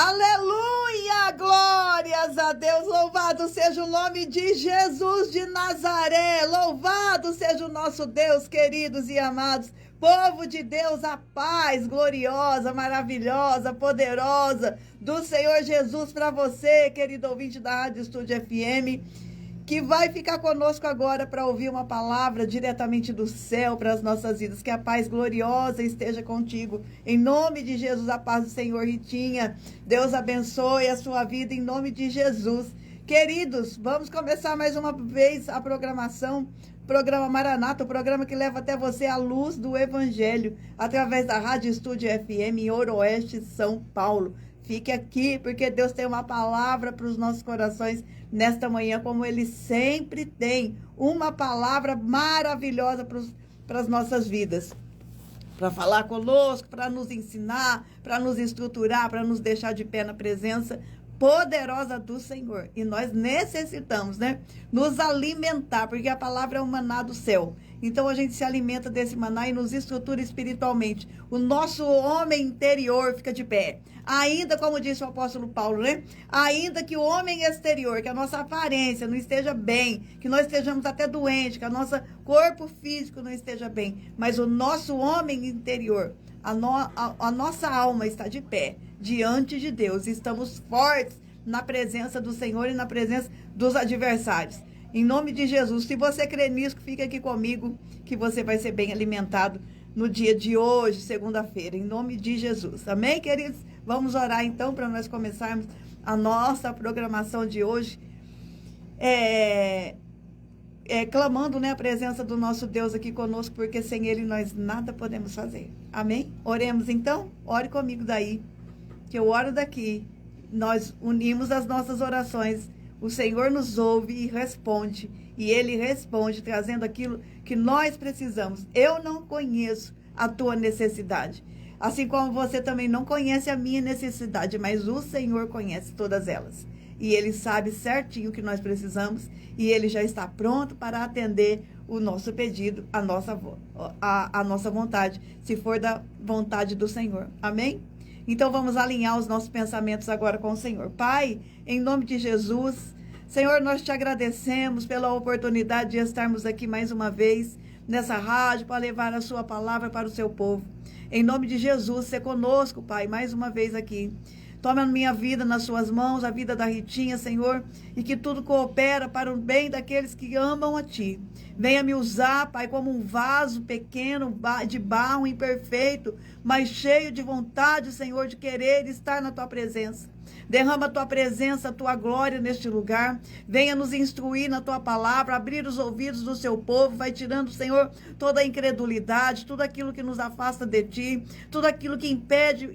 Aleluia! Glórias a Deus! Louvado seja o nome de Jesus de Nazaré! Louvado seja o nosso Deus, queridos e amados! Povo de Deus, a paz gloriosa, maravilhosa, poderosa do Senhor Jesus para você, querido ouvinte da Rádio Estúdio FM, que vai ficar conosco agora para ouvir uma palavra diretamente do céu para as nossas vidas. Que a paz gloriosa esteja contigo. Em nome de Jesus, a paz do Senhor, Ritinha. Deus abençoe a sua vida em nome de Jesus. Queridos, vamos começar mais uma vez a programação. Programa Maranata, o programa que leva até você a luz do Evangelho, através da Rádio Estúdio FM em Oroeste, São Paulo. Fique aqui, porque Deus tem uma palavra para os nossos corações nesta manhã, como Ele sempre tem. Uma palavra maravilhosa para as nossas vidas. Para falar conosco, para nos ensinar, para nos estruturar, para nos deixar de pé na presença poderosa do Senhor. E nós necessitamos, nos alimentar, porque a palavra é o maná do céu. Então a gente se alimenta desse maná e nos estrutura espiritualmente. O nosso homem interior fica de pé. Ainda, como disse o apóstolo Paulo, ainda que o homem exterior, que a nossa aparência não esteja bem, que nós estejamos até doentes, que o nosso corpo físico não esteja bem, mas o nosso homem interior, a nossa alma está de pé diante de Deus. Estamos fortes na presença do Senhor e na presença dos adversários. Em nome de Jesus, se você crê nisso, fica aqui comigo, que você vai ser bem alimentado no dia de hoje, segunda-feira, em nome de Jesus. Amém, queridos? Vamos orar então para nós começarmos a nossa programação de hoje, clamando, a presença do nosso Deus aqui conosco, porque sem Ele nós nada podemos fazer. Amém? Oremos então? Ore comigo daí, que eu oro daqui. Nós unimos as nossas orações. O Senhor nos ouve e responde. E Ele responde trazendo aquilo que nós precisamos. Eu não conheço a tua necessidade. Assim como você também não conhece a minha necessidade, mas o Senhor conhece todas elas. E Ele sabe certinho o que nós precisamos. E Ele já está pronto para atender o nosso pedido, a nossa vontade, se for da vontade do Senhor. Amém? Então vamos alinhar os nossos pensamentos agora com o Senhor. Pai, em nome de Jesus, Senhor, nós te agradecemos pela oportunidade de estarmos aqui mais uma vez nessa rádio para levar a sua palavra para o seu povo. Em nome de Jesus, se conosco, Pai, mais uma vez aqui. Toma a minha vida nas suas mãos, a vida da Ritinha, Senhor, e que tudo coopera para o bem daqueles que amam a Ti. Venha me usar, Pai, como um vaso pequeno, de barro imperfeito, mas cheio de vontade, Senhor, de querer estar na Tua presença. Derrama a Tua presença, a Tua glória neste lugar. Venha nos instruir na Tua palavra, abrir os ouvidos do Seu povo. Vai tirando, Senhor, toda a incredulidade, tudo aquilo que nos afasta de Ti, tudo aquilo que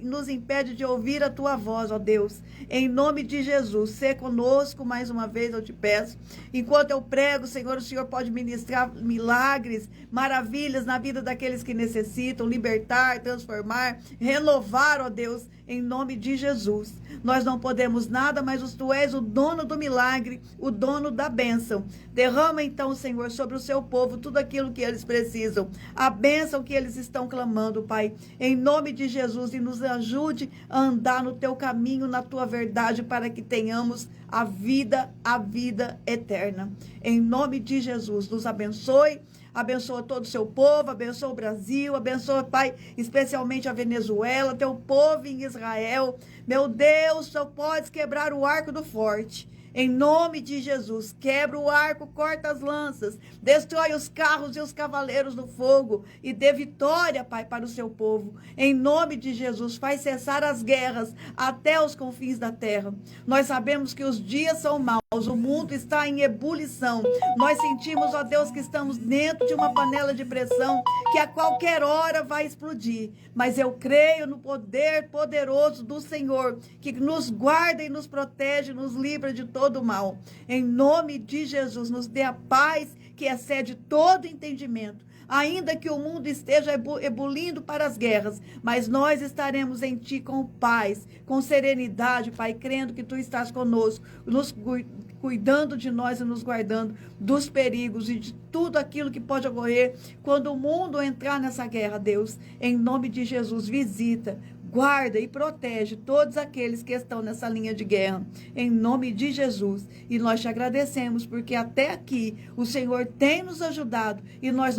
nos impede de ouvir a Tua voz, ó Deus. Em nome de Jesus, sê conosco mais uma vez, eu te peço. Enquanto eu prego, Senhor, o Senhor pode ministrar milagres, maravilhas na vida daqueles que necessitam, libertar, transformar, renovar, ó Deus, em nome de Jesus. Nós não podemos nada, mas Tu és o dono do milagre, o dono da bênção. Derrama então, Senhor, sobre o seu povo tudo aquilo que eles precisam, a bênção que eles estão clamando, Pai, em nome de Jesus, e nos ajude a andar no Teu caminho, na Tua verdade, para que tenhamos a vida eterna. Em nome de Jesus, nos abençoe. Abençoa todo o seu povo, abençoa o Brasil, abençoa, Pai, especialmente a Venezuela, teu povo em Israel. Meu Deus, só podes quebrar o arco do forte. Em nome de Jesus, quebra o arco, corta as lanças, destrói os carros e os cavaleiros no fogo e dê vitória, Pai, para o seu povo. Em nome de Jesus, faz cessar as guerras até os confins da terra. Nós sabemos que os dias são maus, o mundo está em ebulição. Nós sentimos, ó Deus, que estamos dentro de uma panela de pressão que a qualquer hora vai explodir. Mas eu creio no poder poderoso do Senhor, que nos guarda e nos protege, nos livra de todo o mal. Em nome de Jesus, nos dê a paz que excede todo entendimento. Ainda que o mundo esteja ebulindo para as guerras, mas nós estaremos em Ti com paz, com serenidade, Pai, crendo que Tu estás conosco, nos cuidando de nós e nos guardando dos perigos e de tudo aquilo que pode ocorrer quando o mundo entrar nessa guerra, Deus. Em nome de Jesus, visita, guarda e protege todos aqueles que estão nessa linha de guerra, em nome de Jesus. E nós te agradecemos, porque até aqui o Senhor tem nos ajudado e nós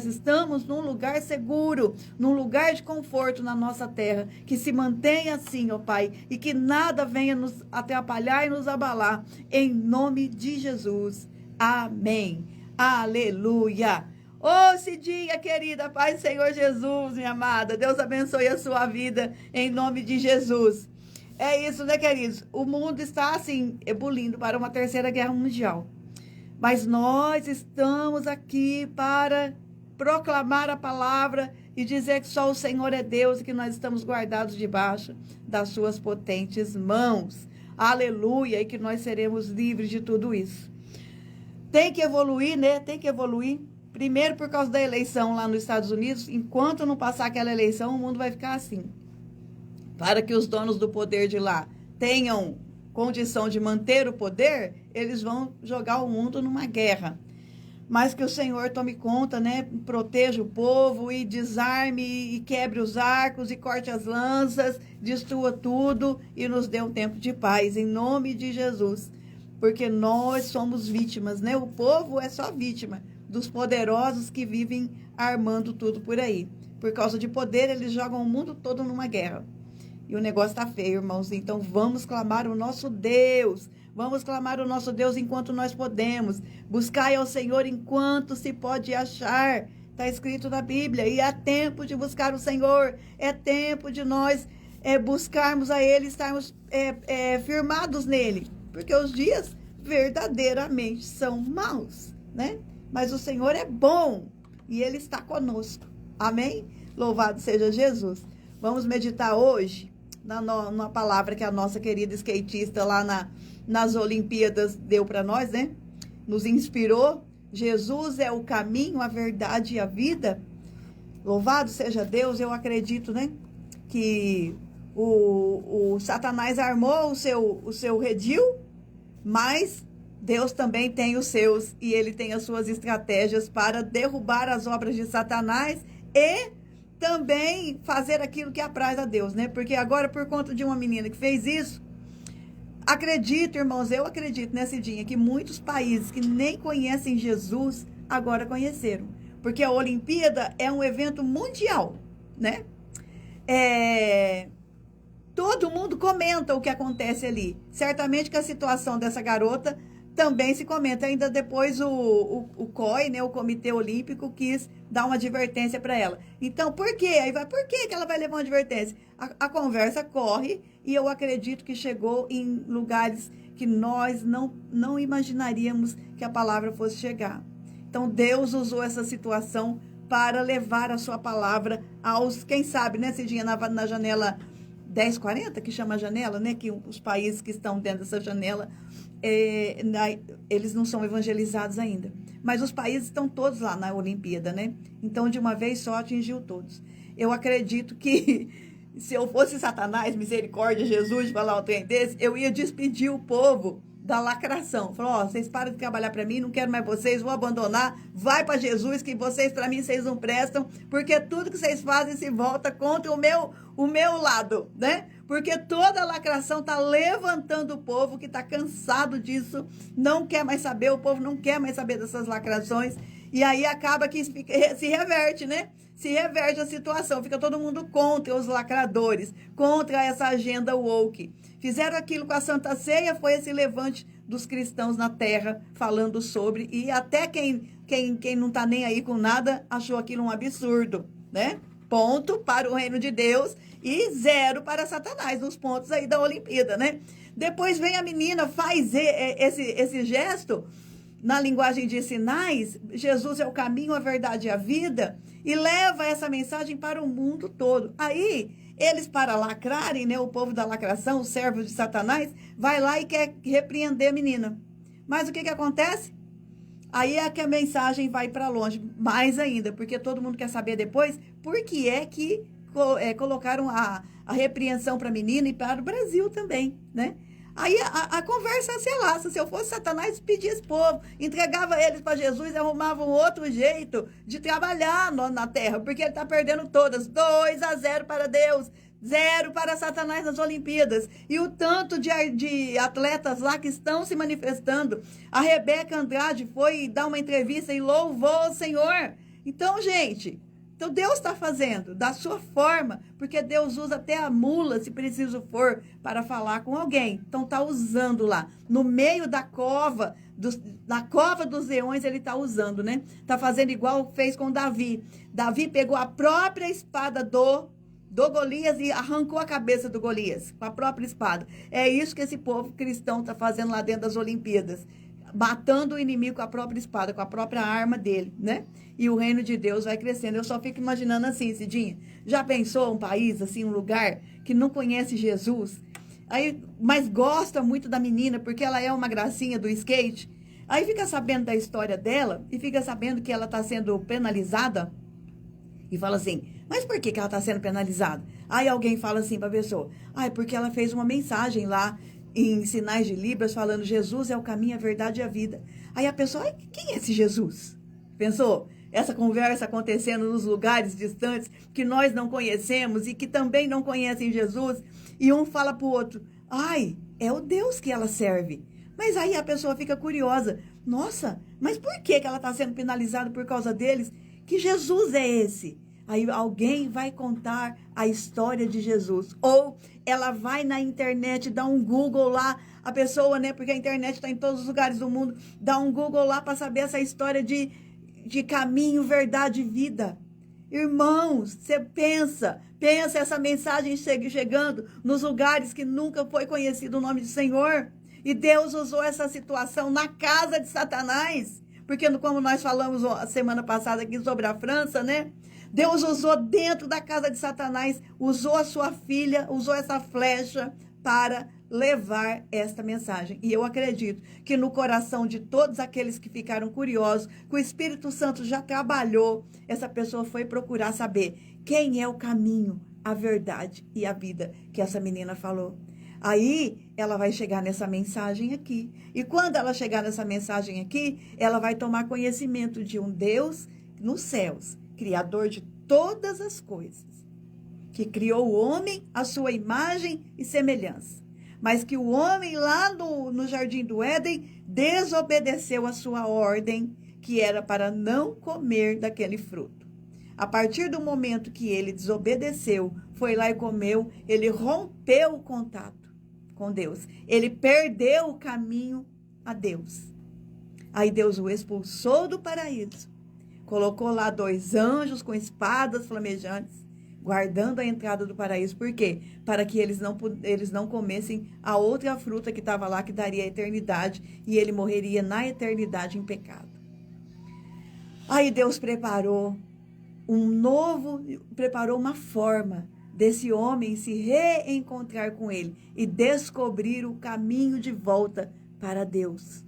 estamos num lugar seguro, num lugar de conforto na nossa terra. Que se mantenha assim, ó Pai, e que nada venha nos atrapalhar e nos abalar, em nome de Jesus. Amém. Aleluia. Ô, Cidinha, querida, Pai do Senhor Jesus, minha amada, Deus abençoe a sua vida, em nome de Jesus. É isso, né, queridos? O mundo está, assim, ebulindo para uma terceira guerra mundial. Mas nós estamos aqui para proclamar a palavra e dizer que só o Senhor é Deus e que nós estamos guardados debaixo das suas potentes mãos. Aleluia, e que nós seremos livres de tudo isso. Tem que evoluir, né? Tem que evoluir. Primeiro, por causa da eleição lá nos Estados Unidos, enquanto não passar aquela eleição, o mundo vai ficar assim. Para que os donos do poder de lá tenham condição de manter o poder, eles vão jogar o mundo numa guerra. Mas que o Senhor tome conta, né? Proteja o povo e desarme e quebre os arcos e corte as lanças, destrua tudo e nos dê um tempo de paz, em nome de Jesus. Porque nós somos vítimas, né? O povo é só vítima dos poderosos que vivem armando tudo por aí. Por causa de poder, eles jogam o mundo todo numa guerra. E o negócio está feio, irmãos. Então, vamos clamar o nosso Deus. Vamos clamar o nosso Deus enquanto nós podemos. Buscai ao Senhor enquanto se pode achar. Está escrito na Bíblia. E é tempo de buscar o Senhor. É tempo de nós buscarmos a Ele, estarmos firmados nele. Porque os dias verdadeiramente são maus, né? Mas o Senhor é bom e Ele está conosco. Amém? Louvado seja Jesus. Vamos meditar hoje na palavra que a nossa querida skatista lá nas Olimpíadas deu para nós, né? Nos inspirou. Jesus é o caminho, a verdade e a vida. Louvado seja Deus. Eu acredito, né? Que o Satanás armou o seu redil, mas Deus também tem os seus e ele tem as suas estratégias para derrubar as obras de Satanás e também fazer aquilo que apraz a Deus, né? Porque agora, por conta de uma menina que fez isso, acredito, irmãos, eu acredito, né, Cidinha, que muitos países que nem conhecem Jesus agora conheceram. Porque a Olimpíada é um evento mundial, né? Todo mundo comenta o que acontece ali. Certamente que a situação dessa garota também se comenta. Ainda depois o COI, né, o Comitê Olímpico, quis dar uma advertência para ela. Então, por quê? Por que ela vai levar uma advertência? A conversa corre e eu acredito que chegou em lugares que nós não imaginaríamos que a palavra fosse chegar. Então, Deus usou essa situação para levar a sua palavra aos, quem sabe, né, Cidinha, na janela 1040, que chama a janela, né, que os países que estão dentro dessa janela, eles não são evangelizados ainda. Mas os países estão todos lá na Olimpíada, né? Então, de uma vez só, atingiu todos. Eu acredito que se eu fosse Satanás, misericórdia, Jesus, de falar um trem desse, eu ia despedir o povo da lacração. Falou, vocês param de trabalhar para mim, não quero mais vocês, vou abandonar, vai para Jesus, que vocês, para mim, vocês não prestam, porque tudo que vocês fazem se volta contra o meu lado, né? Porque toda a lacração está levantando o povo que está cansado disso, não quer mais saber, o povo não quer mais saber dessas lacrações, e aí acaba que se reverte, né? Se reverte a situação, fica todo mundo contra os lacradores, contra essa agenda woke. Fizeram aquilo com a Santa Ceia, foi esse levante dos cristãos na terra, falando sobre, e até quem não está nem aí com nada, achou aquilo um absurdo, né? Ponto para o reino de Deus e 0 para Satanás, nos pontos aí da Olimpíada, né? Depois vem a menina, faz esse gesto, na linguagem de sinais, Jesus é o caminho, a verdade e a vida, e leva essa mensagem para o mundo todo. Aí, eles, para lacrarem, né, o povo da lacração, os servos de Satanás, vai lá e quer repreender a menina. Mas o que acontece? Aí é que a mensagem vai para longe, mais ainda, porque todo mundo quer saber depois por que é que colocaram a repreensão para a menina e para o Brasil também, né? Aí a conversa se alaça. Se eu fosse Satanás, pedia esse povo, entregava eles para Jesus e arrumava um outro jeito de trabalhar na terra, porque ele está perdendo todas. 2-0 para Deus. Zero para Satanás nas Olimpíadas. E o tanto de atletas lá que estão se manifestando. A Rebeca Andrade foi dar uma entrevista e louvou o Senhor. Então, gente, então Deus está fazendo da sua forma, porque Deus usa até a mula, se preciso for, para falar com alguém. Então está usando lá, no meio da cova, na cova dos leões, ele está usando, né? Está fazendo igual fez com Davi. Davi pegou a própria espada do Golias e arrancou a cabeça do Golias com a própria espada. É isso que esse povo cristão está fazendo lá dentro das Olimpíadas. Matando o inimigo com a própria espada, com a própria arma dele, né? E o reino de Deus vai crescendo. Eu só fico imaginando assim, Cidinha. Já pensou um país, assim, um lugar que não conhece Jesus? Aí, mas gosta muito da menina, porque ela é uma gracinha do skate. Aí fica sabendo da história dela e fica sabendo que ela está sendo penalizada. E fala assim, mas por que ela está sendo penalizada? Aí alguém fala assim para a pessoa, é porque ela fez uma mensagem lá em sinais de Libras, falando Jesus é o caminho, a verdade e a vida. Aí a pessoa, quem é esse Jesus? Pensou? Essa conversa acontecendo nos lugares distantes que nós não conhecemos e que também não conhecem Jesus. E um fala para o outro, é o Deus que ela serve. Mas aí a pessoa fica curiosa. Nossa, mas por que ela está sendo penalizada por causa deles? Que Jesus é esse? Aí alguém vai contar a história de Jesus. Ou ela vai na internet, dá um Google lá, a pessoa, né? Porque a internet está em todos os lugares do mundo, dá um Google lá para saber essa história de caminho, verdade e vida. Irmãos, você pensa essa mensagem chegando nos lugares que nunca foi conhecido o nome do Senhor. E Deus usou essa situação na casa de Satanás. Porque como nós falamos a semana passada aqui sobre a França, né? Deus usou dentro da casa de Satanás, usou a sua filha, usou essa flecha para levar esta mensagem. E eu acredito que no coração de todos aqueles que ficaram curiosos, que o Espírito Santo já trabalhou, essa pessoa foi procurar saber quem é o caminho, a verdade e a vida que essa menina falou. Aí ela vai chegar nessa mensagem aqui. E quando ela chegar nessa mensagem aqui, ela vai tomar conhecimento de um Deus nos céus, Criador de todas as coisas, que criou o homem à sua imagem e semelhança. Mas que o homem lá no Jardim do Éden desobedeceu a sua ordem, que era para não comer daquele fruto. A partir do momento que ele desobedeceu, foi lá e comeu, ele rompeu o contato com Deus. Ele perdeu o caminho a Deus. Aí Deus o expulsou do paraíso. Colocou lá 2 anjos com espadas flamejantes, guardando a entrada do paraíso. Por quê? Para que eles não comessem a outra fruta que estava lá, que daria a eternidade, e ele morreria na eternidade em pecado. Aí Deus preparou uma forma desse homem se reencontrar com ele e descobrir o caminho de volta para Deus.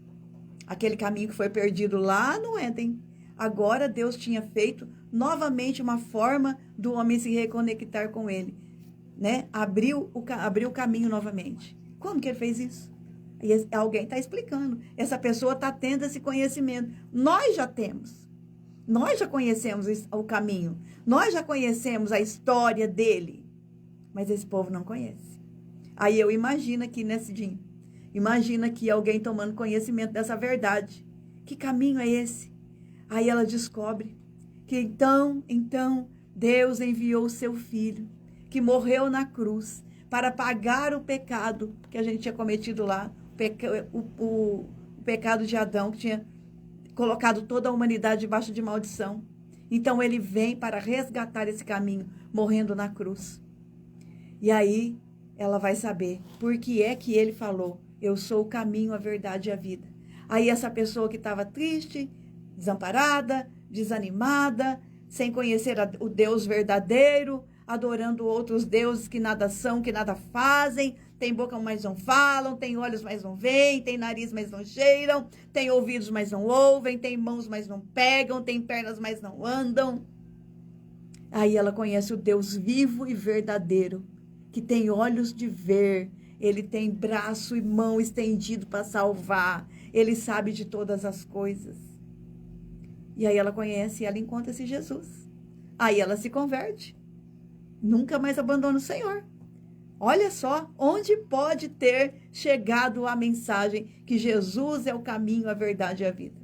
Aquele caminho que foi perdido lá no Éden. Agora Deus tinha feito novamente uma forma do homem se reconectar com ele, né? Abriu o caminho novamente. Como que ele fez isso? E alguém está explicando. Essa pessoa está tendo esse conhecimento. Nós já temos. Nós já conhecemos o caminho. Nós já conhecemos a história dele. Mas esse povo não conhece. Aí eu imagino aqui, né, Cidinho? Imagina aqui alguém tomando conhecimento dessa verdade. Que caminho é esse? Aí ela descobre que então Deus enviou o seu filho, que morreu na cruz, para pagar o pecado que a gente tinha cometido lá, o pecado de Adão, que tinha colocado toda a humanidade debaixo de maldição. Então ele vem para resgatar esse caminho, morrendo na cruz. E aí ela vai saber por que é que ele falou, eu sou o caminho, a verdade e a vida. Aí essa pessoa que estava triste, desamparada, desanimada, sem conhecer o Deus verdadeiro, adorando outros deuses que nada são, que nada fazem, tem boca, mas não falam, tem olhos, mas não veem, tem nariz, mas não cheiram, tem ouvidos, mas não ouvem, tem mãos, mas não pegam, tem pernas, mas não andam. Aí ela conhece o Deus vivo e verdadeiro, que tem olhos de ver, ele tem braço e mão estendido para salvar, ele sabe de todas as coisas. E aí ela conhece e ela encontra esse Jesus. Aí ela se converte. nunca mais abandona o Senhor. Olha só onde pode ter chegado a mensagem que Jesus é o caminho, a verdade e a vida.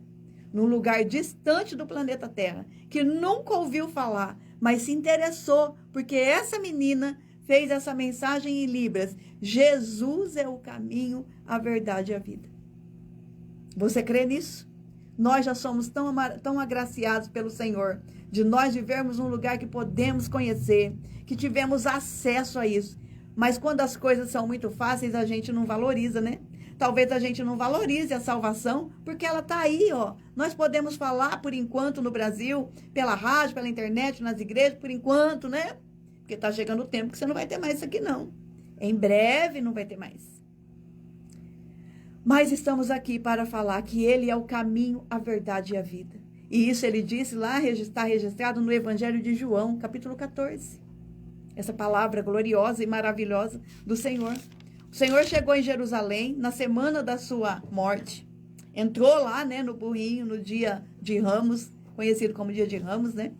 Num lugar distante do planeta Terra, que nunca ouviu falar, mas se interessou, porque essa menina fez essa mensagem em Libras. Jesus é o caminho, a verdade e a vida. Você crê nisso? Nós já somos tão agraciados pelo Senhor, de nós vivermos num lugar que podemos conhecer, que tivemos acesso a isso. Mas quando as coisas são muito fáceis, a gente não valoriza, né? Talvez a gente não valorize a salvação, porque ela está aí, ó. Nós podemos falar, por enquanto, no Brasil, pela rádio, pela internet, nas igrejas, por enquanto, né? Porque está chegando o tempo que você não vai ter mais isso aqui, não. Em breve não vai ter mais. Mas estamos aqui para falar que Ele é o caminho, a verdade e a vida. E isso Ele disse lá, está registrado no Evangelho de João, capítulo 14. Essa palavra gloriosa e maravilhosa do Senhor. O Senhor chegou em Jerusalém na semana da sua morte. Entrou lá, né, no burrinho, no dia de Ramos, conhecido como dia de Ramos, né?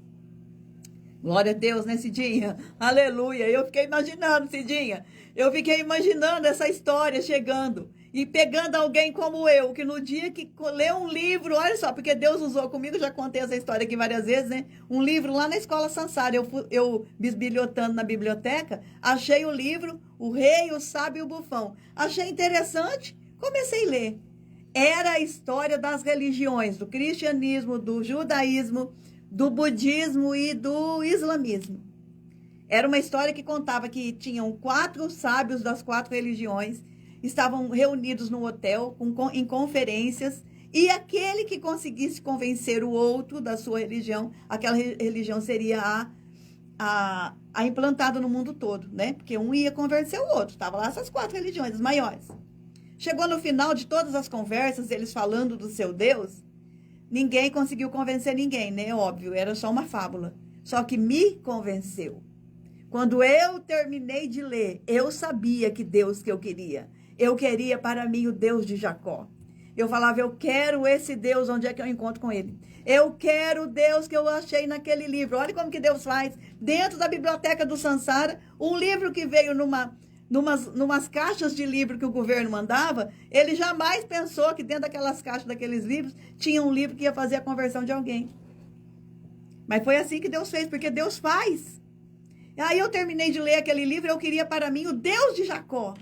Glória a Deus, né, Cidinha? Aleluia. Eu fiquei imaginando, Cidinha. Eu fiquei imaginando essa história chegando. E pegando alguém como eu, que no dia que leu um livro, olha só, porque Deus usou comigo, já contei essa história aqui várias vezes, né? Um livro lá na escola Sansara, eu bisbilhotando na biblioteca, achei o livro, O Rei, o Sábio e o Bufão. Achei interessante, comecei a ler. Era a história das religiões, do cristianismo, do judaísmo, do budismo e do islamismo. Era uma história que contava que tinham 4 sábios das 4 religiões, estavam reunidos no hotel, em conferências, e aquele que conseguisse convencer o outro da sua religião, aquela religião seria a implantada no mundo todo, né? Porque um ia convencer o outro, estavam lá essas 4 religiões, as maiores. Chegou no final de todas as conversas, eles falando do seu Deus, ninguém conseguiu convencer ninguém, né? Óbvio, era só uma fábula. Só que me convenceu. Quando eu terminei de ler, eu sabia que Deus que eu queria. Eu queria para mim o Deus de Jacó. Eu falava, eu quero esse Deus, onde é que eu encontro com ele? Eu quero o Deus que eu achei naquele livro. Olha como que Deus faz. Dentro da biblioteca do Sansara, um livro que veio numas caixas de livro que o governo mandava, ele jamais pensou que dentro daquelas caixas, daqueles livros, tinha um livro que ia fazer a conversão de alguém. Mas foi assim que Deus fez, porque Deus faz. Aí eu terminei de ler aquele livro, eu queria para mim o Deus de Jacó.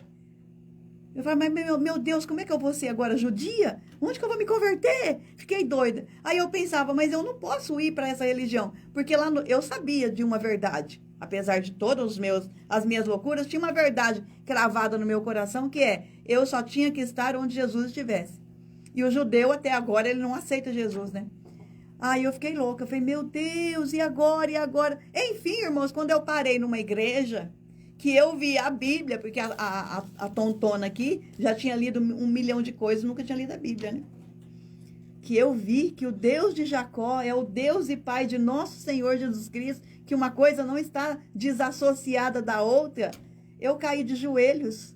Eu falei, mas meu Deus, como é que eu vou ser agora judia? Onde que eu vou me converter? Fiquei doida. Aí eu pensava, mas eu não posso ir para essa religião, porque lá eu sabia de uma verdade. Apesar de todas as minhas loucuras, tinha uma verdade cravada no meu coração, que é, eu só tinha que estar onde Jesus estivesse. E o judeu, até agora, ele não aceita Jesus, né? Aí eu fiquei louca, eu falei, meu Deus, e agora, e agora? Enfim, irmãos, quando eu parei numa igreja, que eu vi a Bíblia, porque a tontona aqui já tinha lido 1 milhão de coisas, nunca tinha lido a Bíblia, né? Que eu vi que o Deus de Jacó é o Deus e Pai de nosso Senhor Jesus Cristo, que uma coisa não está desassociada da outra, eu caí de joelhos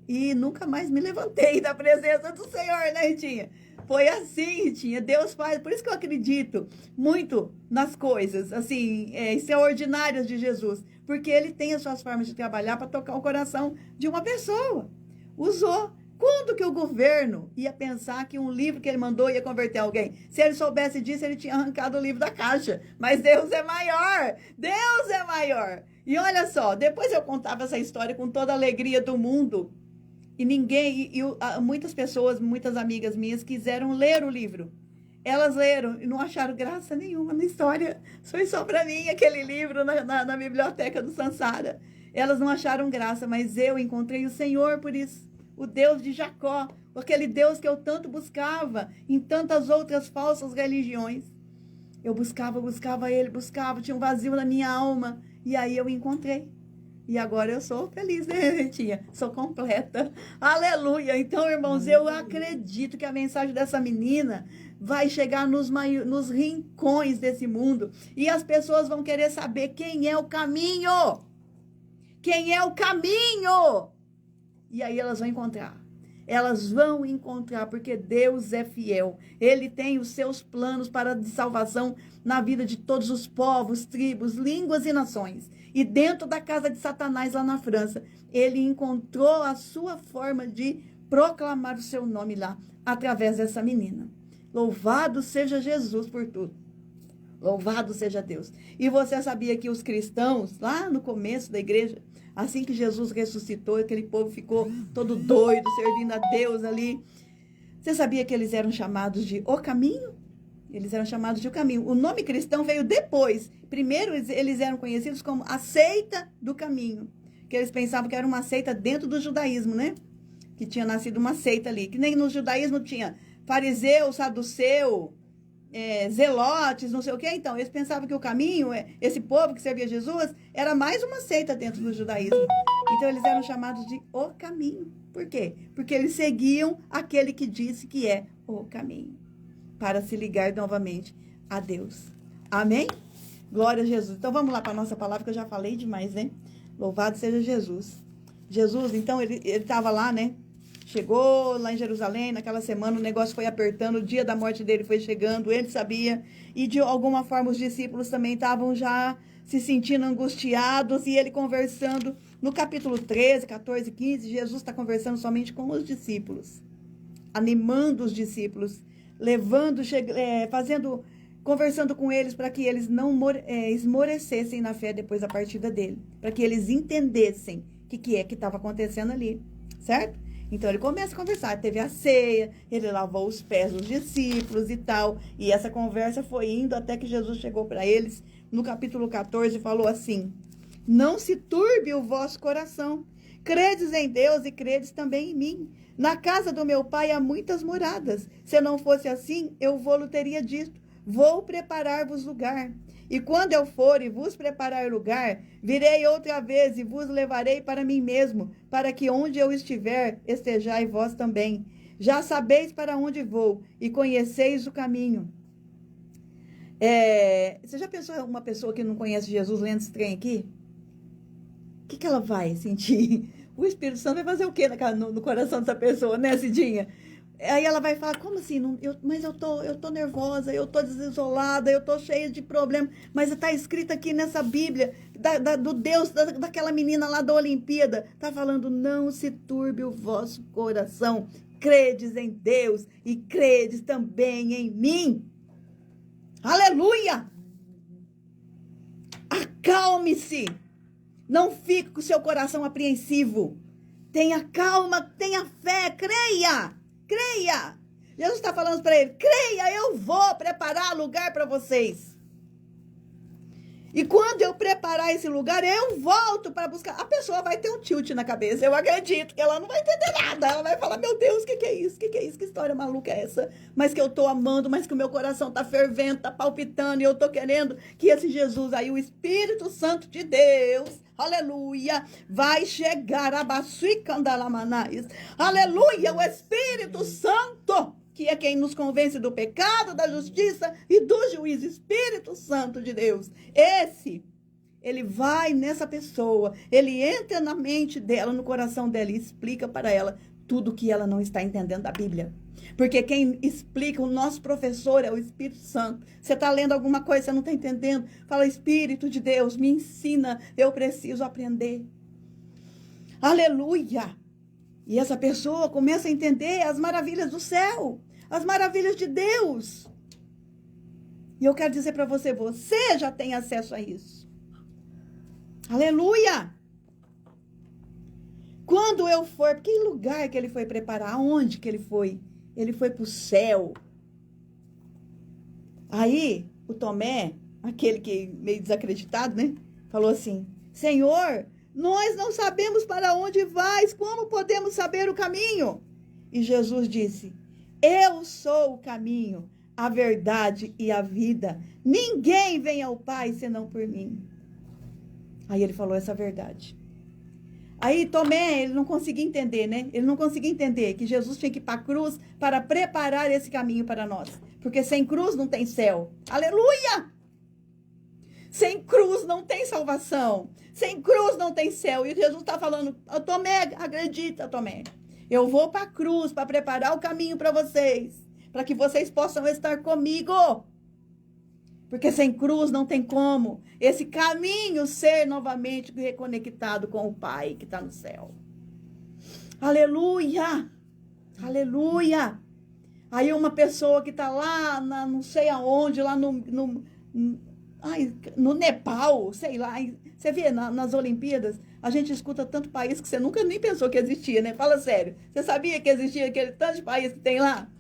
e nunca mais me levantei da presença do Senhor, né, Ritinha? Foi assim, Ritinha, Deus faz, por isso que eu acredito muito nas coisas, assim, extraordinárias de Jesus, porque Ele tem as suas formas de trabalhar para tocar o coração de uma pessoa. Usou. Quando que o governo ia pensar que um livro que ele mandou ia converter alguém? Se ele soubesse disso, ele tinha arrancado o livro da caixa. Mas Deus é maior! Deus é maior! E olha só, depois eu contava essa história com toda a alegria do mundo. E muitas pessoas, muitas amigas minhas quiseram ler o livro. Elas leram e não acharam graça nenhuma na história. Foi só para mim aquele livro na biblioteca do Sansara. Elas não acharam graça, mas eu encontrei o Senhor por isso. O Deus de Jacó, aquele Deus que eu tanto buscava em tantas outras falsas religiões. Eu buscava ele, tinha um vazio na minha alma, e aí eu encontrei. E agora eu sou feliz, né, Rentinha? Sou completa. Aleluia! Então, irmãos, eu acredito que a mensagem dessa menina vai chegar nos rincões desse mundo, e as pessoas vão querer saber quem é o caminho. Quem é o caminho? E aí elas vão encontrar. elas vão encontrar, porque Deus é fiel. Ele tem os seus planos para de salvação na vida de todos os povos, tribos, línguas e nações. E dentro da casa de Satanás, lá na França, ele encontrou a sua forma de proclamar o seu nome lá, através dessa menina. Louvado seja Jesus por tudo. Louvado seja Deus. E você sabia que os cristãos, lá no começo da igreja, assim que Jesus ressuscitou, aquele povo ficou todo doido, servindo a Deus ali. Você sabia que eles eram chamados de O Caminho? Eles eram chamados de O Caminho. O nome cristão veio depois. Primeiro, eles eram conhecidos como a seita do caminho. Que eles pensavam que era uma seita dentro do judaísmo, né? Que tinha nascido uma seita ali. Que nem no judaísmo tinha fariseu, saduceu, zelotes, não sei o quê. Então, eles pensavam que o caminho, esse povo que servia Jesus, era mais uma seita dentro do judaísmo. Então, eles eram chamados de O Caminho. Por quê? Porque eles seguiam aquele que disse que é o caminho, para se ligar novamente a Deus. Amém? Glória a Jesus. Então, vamos lá para a nossa palavra, que eu já falei demais, né? Louvado seja Jesus. Jesus, então, ele estava lá, né? Chegou lá em Jerusalém, naquela semana o negócio foi apertando, o dia da morte dele foi chegando, ele sabia, e de alguma forma os discípulos também estavam já se sentindo angustiados, e ele conversando, no capítulo 13, 14, 15, Jesus está conversando somente com os discípulos, animando os discípulos, levando, conversando com eles para que eles não esmorecessem na fé depois da partida dele, para que eles entendessem o que é que estava acontecendo ali, certo? Então, ele começa a conversar, teve a ceia, ele lavou os pés dos discípulos e tal, e essa conversa foi indo até que Jesus chegou para eles, no capítulo 14, e falou assim: não se turbe o vosso coração, credes em Deus e credes também em mim. Na casa do meu pai há muitas moradas, se não fosse assim, eu vou-lhe teria dito, vou preparar-vos lugar. E quando eu for e vos preparar lugar, virei outra vez e vos levarei para mim mesmo, para que onde eu estiver, estejais vós também. Já sabeis para onde vou e conheceis o caminho. Você já pensou em uma pessoa que não conhece Jesus lendo esse trem aqui? O que ela vai sentir? O Espírito Santo vai fazer o quê no coração dessa pessoa, né, Cidinha? Aí ela vai falar, como assim? Mas eu tô nervosa, eu tô desolada, eu tô cheia de problemas. Mas está escrito aqui nessa Bíblia, do Deus, daquela menina lá da Olimpíada. Está falando, não se turbe o vosso coração. Credes em Deus e credes também em mim. Aleluia! Acalme-se. Não fique com o seu coração apreensivo. Tenha calma, tenha fé, creia. Creia! Jesus está falando para ele, creia, eu vou preparar lugar para vocês. E quando eu preparar esse lugar, eu volto para buscar. A pessoa vai ter um tilt na cabeça, eu acredito que ela não vai entender nada. Ela vai falar, meu Deus, o que é isso? O que é isso? Que história maluca é essa? Mas que eu estou amando, mas que o meu coração está fervendo, está palpitando, e eu estou querendo que esse Jesus aí, o Espírito Santo de Deus, aleluia, vai chegar a Bassuicandalamanais. Aleluia, o Espírito Santo, que é quem nos convence do pecado, da justiça e do juízo. Espírito Santo de Deus. Ele vai nessa pessoa, ele entra na mente dela, no coração dela e explica para ela tudo que ela não está entendendo da Bíblia. Porque quem explica, o nosso professor é o Espírito Santo. Você está lendo alguma coisa, você não está entendendo? Fala, Espírito de Deus, me ensina, eu preciso aprender. Aleluia! E essa pessoa começa a entender as maravilhas do céu, as maravilhas de Deus. E eu quero dizer para você, você já tem acesso a isso. Aleluia! Quando eu for, que lugar que ele foi preparar? Aonde que ele foi? Ele foi para o céu. Aí, o Tomé, aquele que meio desacreditado, né? Falou assim, Senhor, nós não sabemos para onde vais, como podemos saber o caminho? E Jesus disse, eu sou o caminho, a verdade e a vida. Ninguém vem ao Pai senão por mim. Aí ele falou essa verdade. Aí Tomé, ele não conseguia entender, né? Ele não conseguia entender que Jesus tinha que ir para a cruz para preparar esse caminho para nós. Porque sem cruz não tem céu. Aleluia! Sem cruz não tem salvação. Sem cruz não tem céu. E Jesus está falando, Tomé, acredita, Tomé. Eu vou para a cruz para preparar o caminho para vocês, para que vocês possam estar comigo. Porque sem cruz não tem como esse caminho ser novamente reconectado com o Pai que está no céu. Aleluia! Aleluia! Aí uma pessoa que está lá, não sei aonde, lá no Nepal, sei lá. Você vê nas Olimpíadas, a gente escuta tanto país que você nunca nem pensou que existia, né? Fala sério. Você sabia que existia aquele tanto de país que tem lá?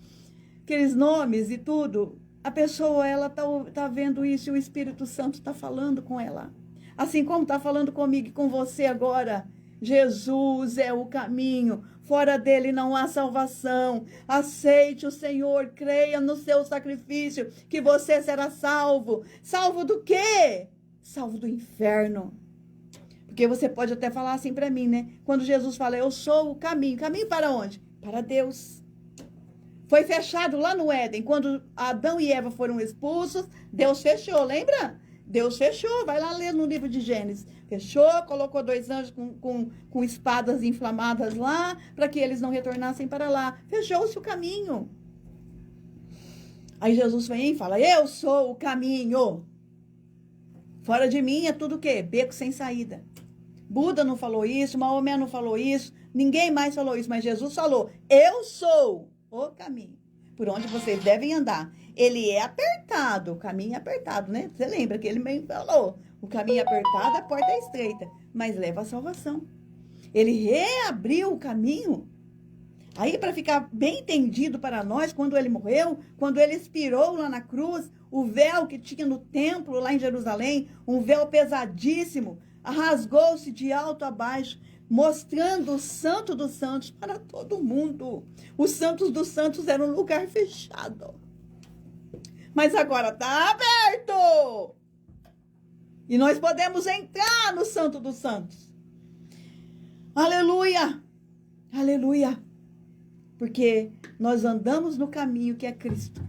Aqueles nomes e tudo. A pessoa, ela tá vendo isso e o Espírito Santo está falando com ela. Assim como está falando comigo e com você agora. Jesus é o caminho. Fora dele não há salvação. Aceite o Senhor, creia no seu sacrifício, que você será salvo. Salvo do quê? Salvo do inferno. Porque você pode até falar assim para mim, né? Quando Jesus fala, eu sou o caminho. Caminho para onde? Para Deus. Foi fechado lá no Éden. Quando Adão e Eva foram expulsos, Deus fechou, lembra? Deus fechou, vai lá ler no livro de Gênesis. Fechou, colocou 2 anjos com espadas inflamadas lá, para que eles não retornassem para lá. Fechou-se o caminho. Aí Jesus vem e fala, eu sou o caminho. Fora de mim é tudo o quê? Beco sem saída. Buda não falou isso, Maomé não falou isso, ninguém mais falou isso, mas Jesus falou, eu sou o caminho, por onde vocês devem andar. Ele é apertado, o caminho é apertado, né? Você lembra que ele mesmo falou, o caminho é apertado, a porta é estreita, mas leva à salvação. Ele reabriu o caminho. Aí, para ficar bem entendido para nós, quando ele morreu, quando ele expirou lá na cruz, o véu que tinha no templo lá em Jerusalém, um véu pesadíssimo, rasgou-se de alto a baixo, mostrando o Santo dos Santos para todo mundo. Os Santos dos Santos eram um lugar fechado. Mas agora está aberto. E nós podemos entrar no Santo dos Santos. Aleluia! Aleluia! Porque nós andamos no caminho que é Cristo.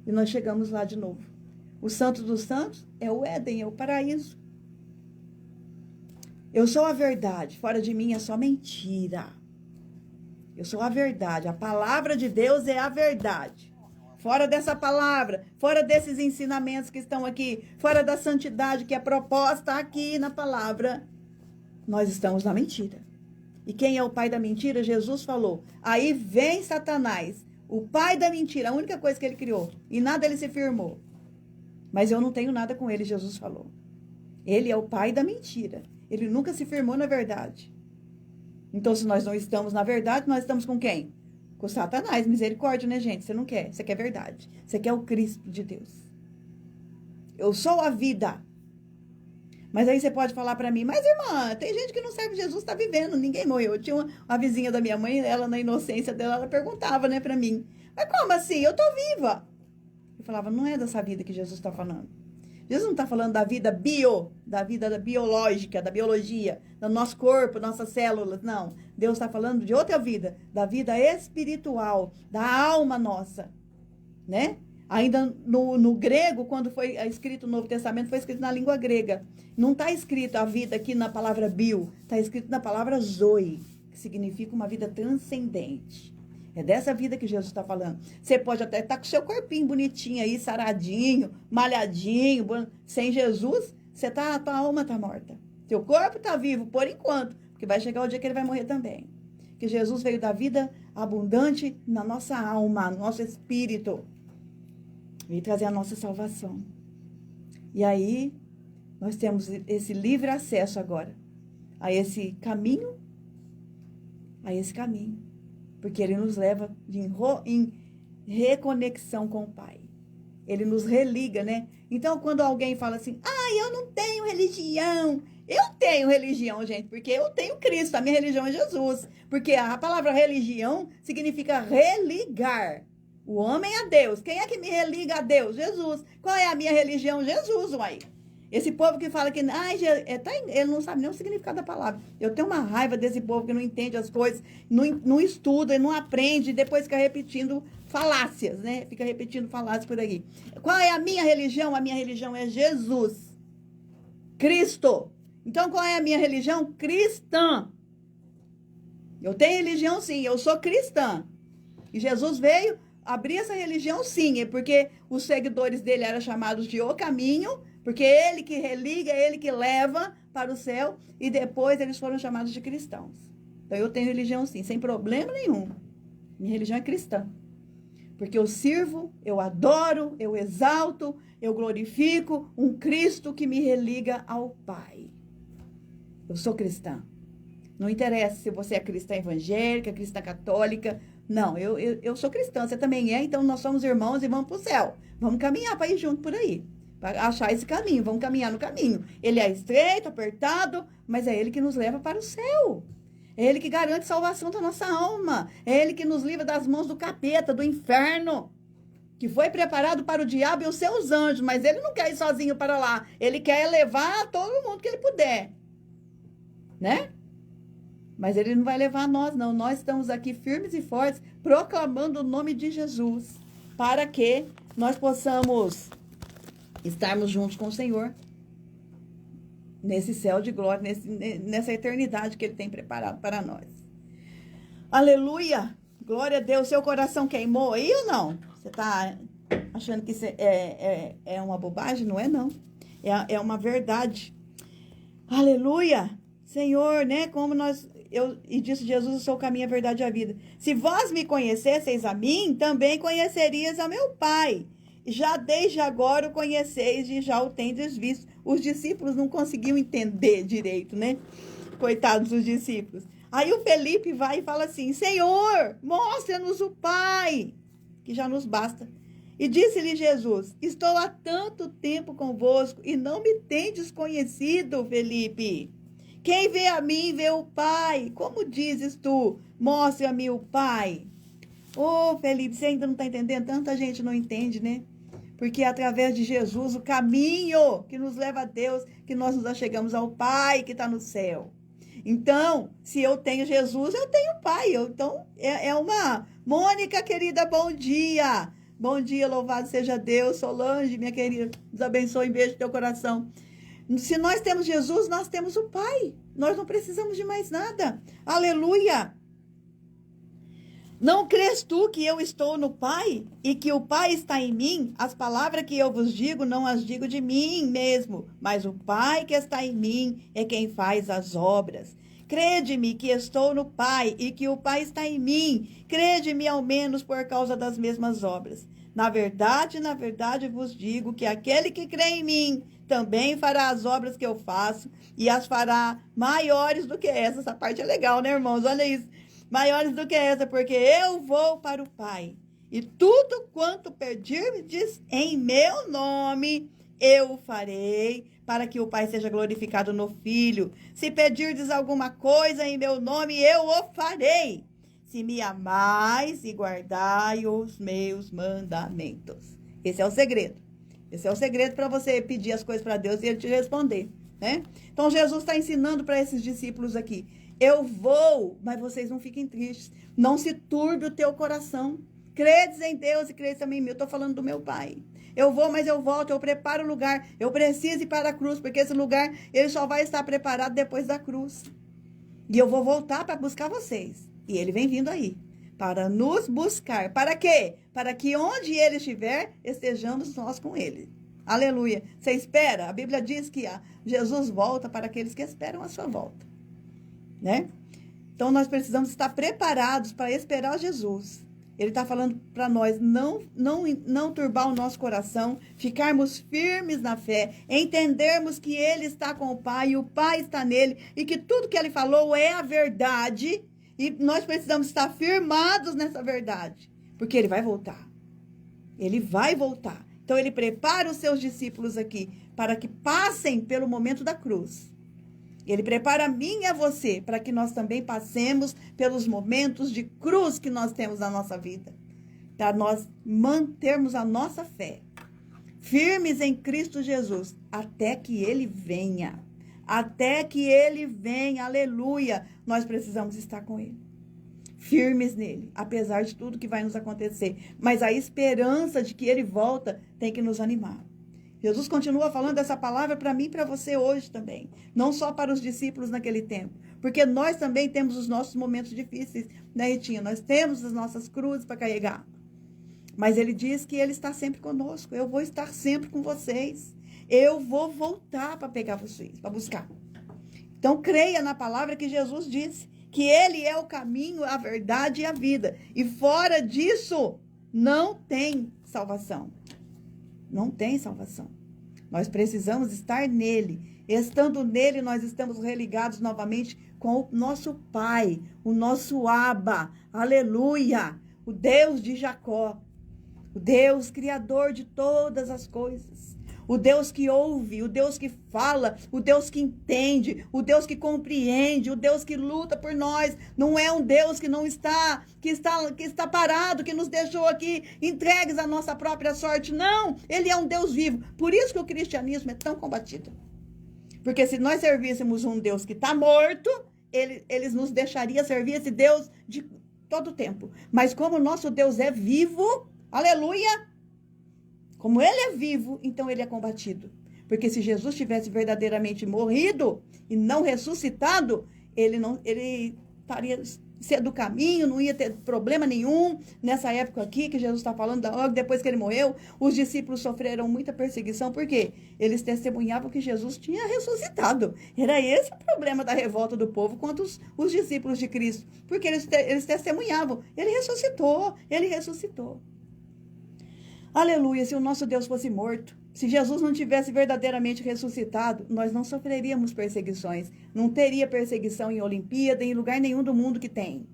E nós chegamos lá de novo. O Santo dos Santos é o Éden, é o paraíso. Eu sou a verdade, fora de mim é só mentira. Eu sou a verdade, a palavra de Deus é a verdade. Fora dessa palavra, fora desses ensinamentos que estão aqui, fora da santidade que é proposta aqui na palavra, nós estamos na mentira. E quem é o pai da mentira? Jesus falou. Aí vem Satanás, o pai da mentira, a única coisa que ele criou. E nada ele se firmou. Mas eu não tenho nada com ele, Jesus falou. Ele é o pai da mentira. Ele nunca se firmou na verdade. Então, se nós não estamos na verdade, nós estamos com quem? Com Satanás. Misericórdia, né, gente? Você não quer. Você quer verdade. Você quer o Cristo de Deus. Eu sou a vida. Mas aí você pode falar para mim, mas irmã, tem gente que não serve Jesus, está vivendo, ninguém morreu. Eu tinha uma vizinha da minha mãe, ela na inocência dela, ela perguntava, né, para mim, mas como assim? Eu tô viva. Eu falava, não é dessa vida que Jesus está falando. Jesus não está falando da vida da vida biológica, da biologia, do nosso corpo, nossas células, não. Deus está falando de outra vida, da vida espiritual, da alma nossa, né? Ainda no grego, quando foi escrito o Novo Testamento, foi escrito na língua grega. Não está escrito a vida aqui na palavra bio, está escrito na palavra zoe, que significa uma vida transcendente. É dessa vida que Jesus está falando. Você pode até estar com o seu corpinho bonitinho aí, saradinho, malhadinho. Sem Jesus, tua alma está morta. Seu corpo está vivo por enquanto, porque vai chegar o dia que ele vai morrer também. Que Jesus veio da vida abundante na nossa alma, no nosso espírito. Veio trazer a nossa salvação. E aí, nós temos esse livre acesso agora a esse caminho, porque ele nos leva em reconexão com o Pai. Ele nos religa, né? Então, quando alguém fala assim, eu não tenho religião. Eu tenho religião, gente, porque eu tenho Cristo, a minha religião é Jesus. Porque a palavra religião significa religar o homem a Deus. Quem é que me religa a Deus? Jesus. Qual é a minha religião? Jesus, uai. Esse povo que fala que ele não sabe nem o significado da palavra. Eu tenho uma raiva desse povo que não entende as coisas, não estuda, não aprende, e depois fica repetindo falácias, né? Fica repetindo falácias por aí. Qual é a minha religião? A minha religião é Jesus. Cristo. Então, qual é a minha religião? Cristã. Eu tenho religião sim, eu sou cristã. E Jesus veio abrir essa religião sim, porque os seguidores dele eram chamados de O Caminho, porque é ele que religa, é ele que leva para o céu, e depois eles foram chamados de cristãos. Então eu tenho religião sim, sem problema nenhum. Minha religião é cristã. Porque eu sirvo, eu adoro, eu exalto, eu glorifico um Cristo que me religa ao Pai. Eu sou cristã. Não interessa se você é cristã evangélica, cristã católica. Não, eu sou cristã, você também é, então nós somos irmãos e vamos para o céu. Vamos caminhar para ir junto por aí. Para achar esse caminho, vamos caminhar no caminho. Ele é estreito, apertado, mas é ele que nos leva para o céu. É ele que garante a salvação da nossa alma. É ele que nos livra das mãos do capeta, do inferno, que foi preparado para o diabo e os seus anjos, mas ele não quer ir sozinho para lá. Ele quer levar todo mundo que ele puder, né? Mas ele não vai levar nós, não. Nós estamos aqui firmes e fortes, proclamando o nome de Jesus, para que nós possamos estarmos juntos com o Senhor, nesse céu de glória, nessa eternidade que ele tem preparado para nós. Aleluia! Glória a Deus. Seu coração queimou aí ou não? Você está achando que isso é uma bobagem? Não é, não. É uma verdade. Aleluia! Senhor, né? E disse Jesus, eu sou o caminho, a verdade e a vida. Se vós me conhecesseis a mim, também conhecerias a meu Pai. Já desde agora o conheceis e já o tendes visto. Os discípulos não conseguiam entender direito, né? Coitados dos discípulos. Aí o Felipe vai e fala assim, Senhor, mostra-nos o Pai, que já nos basta. E disse-lhe Jesus, estou há tanto tempo convosco e não me tendes conhecido, Felipe. Quem vê a mim, vê o Pai. Como dizes tu, mostra-me o Pai. Ô, Felipe, você ainda não está entendendo? Tanta gente não entende, né? Porque é através de Jesus, o caminho que nos leva a Deus, que nós nos achegamos ao Pai que está no céu. Então, se eu tenho Jesus, eu tenho o Pai. Então, é uma... Mônica, querida, bom dia. Bom dia, louvado seja Deus. Solange, minha querida, Deus abençoe, beijo no teu coração. Se nós temos Jesus, nós temos o Pai. Nós não precisamos de mais nada. Aleluia! Não crês tu que eu estou no Pai e que o Pai está em mim? As palavras que eu vos digo, não as digo de mim mesmo, mas o Pai que está em mim é quem faz as obras. Crede-me que estou no Pai e que o Pai está em mim. Crede-me ao menos por causa das mesmas obras. Na verdade, vos digo que aquele que crê em mim também fará as obras que eu faço e as fará maiores do que essa. Essa parte é legal, né, irmãos? Olha isso. Maiores do que essa, porque eu vou para o Pai. E tudo quanto pedirdes em meu nome, eu o farei, para que o Pai seja glorificado no Filho. Se pedirdes alguma coisa em meu nome, eu o farei. Se me amais e guardai os meus mandamentos. Esse é o segredo. Esse é o segredo para você pedir as coisas para Deus e Ele te responder, né? Então, Jesus está ensinando para esses discípulos aqui. Eu vou, mas vocês não fiquem tristes. Não se turbe o teu coração. Credes em Deus e credes também em mim. Eu estou falando do meu Pai. Eu vou, mas eu volto, eu preparo o lugar. Eu preciso ir para a cruz, porque esse lugar, ele só vai estar preparado depois da cruz. E eu vou voltar para buscar vocês. E ele vem vindo aí, para nos buscar. Para quê? Para que onde ele estiver, estejamos nós com ele. Aleluia. Você espera? A Bíblia diz que Jesus volta para aqueles que esperam a sua volta, né? Então, nós precisamos estar preparados para esperar Jesus. Ele está falando para nós não turbar o nosso coração, ficarmos firmes na fé, entendermos que ele está com o Pai e o Pai está nele e que tudo que ele falou é a verdade e nós precisamos estar firmados nessa verdade, porque ele vai voltar. Ele vai voltar. Então, ele prepara os seus discípulos aqui para que passem pelo momento da cruz. Ele prepara a mim e a você para que nós também passemos pelos momentos de cruz que nós temos na nossa vida. Para nós mantermos a nossa fé firmes em Cristo Jesus até que Ele venha. Até que Ele venha, aleluia. Nós precisamos estar com Ele. Firmes nele, apesar de tudo que vai nos acontecer. Mas a esperança de que Ele volta tem que nos animar. Jesus continua falando essa palavra para mim e para você hoje também. Não só para os discípulos naquele tempo. Porque nós também temos os nossos momentos difíceis, né, Ritinha? Nós temos as nossas cruzes para carregar. Mas ele diz que ele está sempre conosco. Eu vou estar sempre com vocês. Eu vou voltar para pegar vocês, para buscar. Então, creia na palavra que Jesus disse. Que ele é o caminho, a verdade e a vida. E fora disso, não tem salvação. Não tem salvação. Nós precisamos estar nele. Estando nele, nós estamos religados novamente com o nosso Pai, o nosso Abba, aleluia, o Deus de Jacó, o Deus criador de todas as coisas, o Deus que ouve, o Deus que fala, o Deus que entende, o Deus que compreende, o Deus que luta por nós. Não é um Deus que não está, que está parado, que nos deixou aqui entregues à nossa própria sorte. Não, ele é um Deus vivo. Por isso que o cristianismo é tão combatido. Porque se nós servíssemos um Deus que está morto, ele nos deixaria servir esse Deus de todo o tempo. Mas como o nosso Deus é vivo, aleluia, como ele é vivo, então ele é combatido. Porque se Jesus tivesse verdadeiramente morrido e não ressuscitado, ele estaria cedo do caminho, não ia ter problema nenhum. Nessa época aqui que Jesus está falando, logo depois que ele morreu, os discípulos sofreram muita perseguição. Por quê? Eles testemunhavam que Jesus tinha ressuscitado. Era esse o problema da revolta do povo contra os discípulos de Cristo. Porque eles testemunhavam. Ele ressuscitou, ele ressuscitou. Aleluia, se o nosso Deus fosse morto, se Jesus não tivesse verdadeiramente ressuscitado, nós não sofreríamos perseguições. Não teria perseguição em Olimpíada, em lugar nenhum do mundo que tem.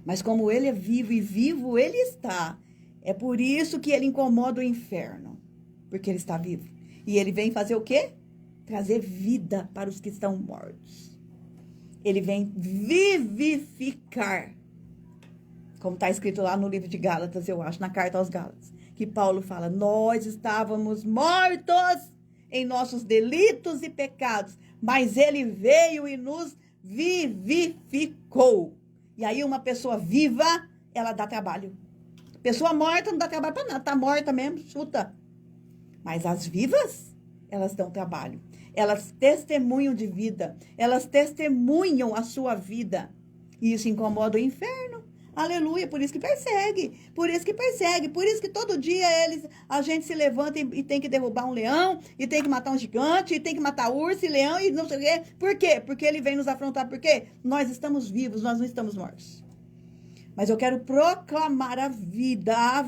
Mas como ele é vivo e vivo ele está, é por isso que ele incomoda o inferno. Porque ele está vivo. E ele vem fazer o quê? Trazer vida para os que estão mortos. Ele vem vivificar. Como está escrito lá no livro de Gálatas, eu acho, na carta aos Gálatas, que Paulo fala, nós estávamos mortos em nossos delitos e pecados, mas ele veio e nos vivificou. E aí uma pessoa viva, ela dá trabalho. Pessoa morta não dá trabalho para nada, está morta mesmo, chuta. Mas as vivas, elas dão trabalho. Elas testemunham de vida, elas testemunham a sua vida. E isso incomoda o inferno. Aleluia, por isso que persegue, por isso que todo dia a gente se levanta e tem que derrubar um leão, e tem que matar um gigante, e tem que matar urso e leão, e não sei o quê. Por quê? Porque ele vem nos afrontar, porque nós estamos vivos, nós não estamos mortos. Mas eu quero proclamar a vida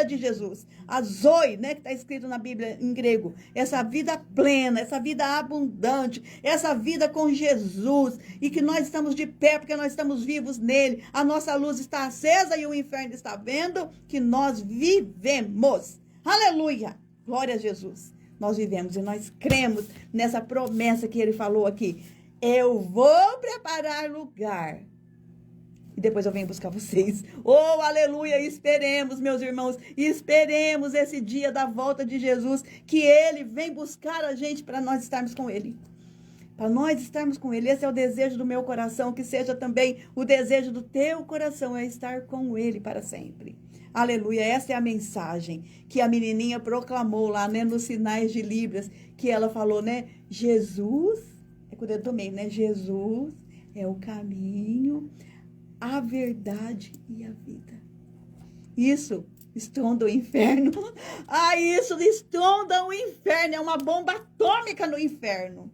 de Jesus. A Zoe, né, que está escrito na Bíblia em grego. Essa vida plena, essa vida abundante, essa vida com Jesus. E que nós estamos de pé porque nós estamos vivos nele. A nossa luz está acesa e o inferno está vendo que nós vivemos. Aleluia! Glória a Jesus. Nós vivemos e nós cremos nessa promessa que ele falou aqui. Eu vou preparar lugar. E depois eu venho buscar vocês. Oh, aleluia! Esperemos, meus irmãos. Esperemos esse dia da volta de Jesus. Que ele vem buscar a gente para nós estarmos com ele. Para nós estarmos com ele. Esse é o desejo do meu coração. Que seja também o desejo do teu coração. É estar com ele para sempre. Aleluia! Essa é a mensagem que a menininha proclamou lá, né? Nos sinais de Libras. Que ela falou, né? Jesus, é com o dedo do meio, né? Jesus é o caminho, a verdade e a vida. Isso estronda o inferno. Isso estronda o inferno. É uma bomba atômica no inferno.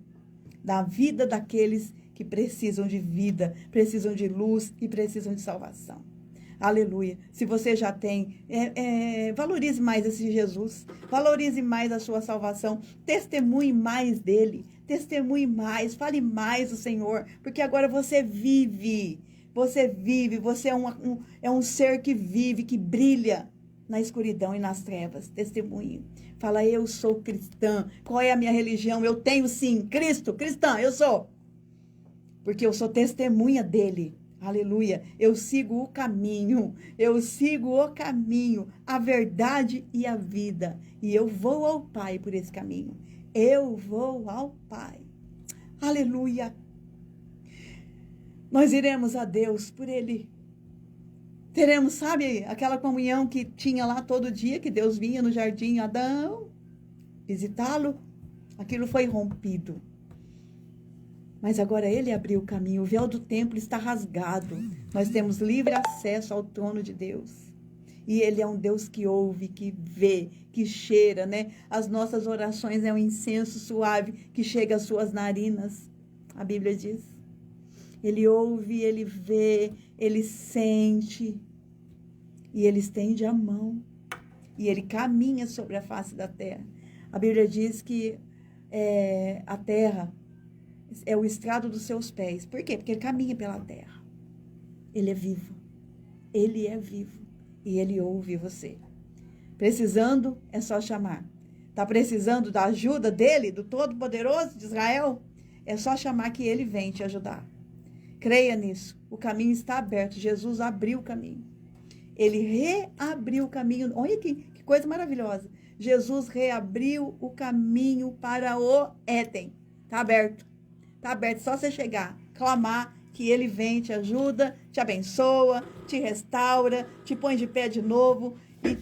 Da vida daqueles que precisam de vida, precisam de luz e precisam de salvação. Aleluia. Se você já tem, valorize mais esse Jesus. Valorize mais a sua salvação. Testemunhe mais dele. Testemunhe mais. Fale mais do Senhor. Porque agora você vive. Você vive, você é um ser que vive, que brilha na escuridão e nas trevas. Testemunho. Fala, eu sou cristã. Qual é a minha religião? Eu tenho sim, Cristo, cristã, eu sou. Porque eu sou testemunha dele. Aleluia. Eu sigo o caminho, a verdade e a vida. E eu vou ao Pai por esse caminho. Eu vou ao Pai. Aleluia. Nós iremos a Deus por ele. Teremos, sabe, aquela comunhão que tinha lá todo dia, que Deus vinha no jardim, Adão, visitá-lo. Aquilo foi rompido. Mas agora ele abriu o caminho. O véu do templo está rasgado. Nós temos livre acesso ao trono de Deus. E ele é um Deus que ouve, que vê, que cheira, né? As nossas orações é um incenso suave que chega às suas narinas. A Bíblia diz. Ele ouve, ele vê, ele sente. E ele estende a mão. E ele caminha sobre a face da terra. A Bíblia diz que a terra é o estrado dos seus pés. Por quê? Porque ele caminha pela terra. Ele é vivo. Ele é vivo. E ele ouve você. Precisando, é só chamar. Está precisando da ajuda dele, do Todo-Poderoso de Israel? É só chamar que ele vem te ajudar. Creia nisso. O caminho está aberto. Jesus abriu o caminho. Ele reabriu o caminho. Olha que coisa maravilhosa. Jesus reabriu o caminho para o Éden. Está aberto. Está aberto. Só você chegar, clamar, que ele vem, te ajuda, te abençoa, te restaura, te põe de pé de novo e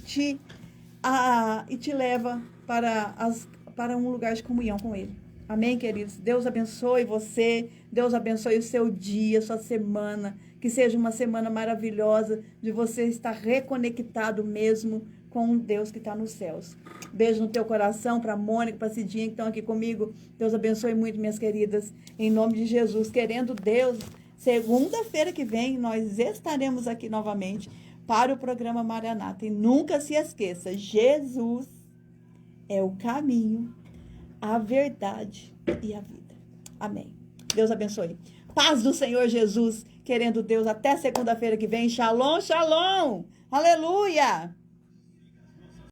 te leva para um lugar de comunhão com ele. Amém, queridos? Deus abençoe você, Deus abençoe o seu dia, sua semana, que seja uma semana maravilhosa de você estar reconectado mesmo com Deus que está nos céus. Beijo no teu coração para a Mônica, para a Cidinha que estão aqui comigo. Deus abençoe muito, minhas queridas, em nome de Jesus. Querendo Deus, segunda-feira que vem nós estaremos aqui novamente para o programa Maranata. E nunca se esqueça, Jesus é o caminho, a verdade e a vida. Amém. Deus abençoe. Paz do Senhor Jesus, querendo Deus, até segunda-feira que vem. Shalom, shalom. Aleluia.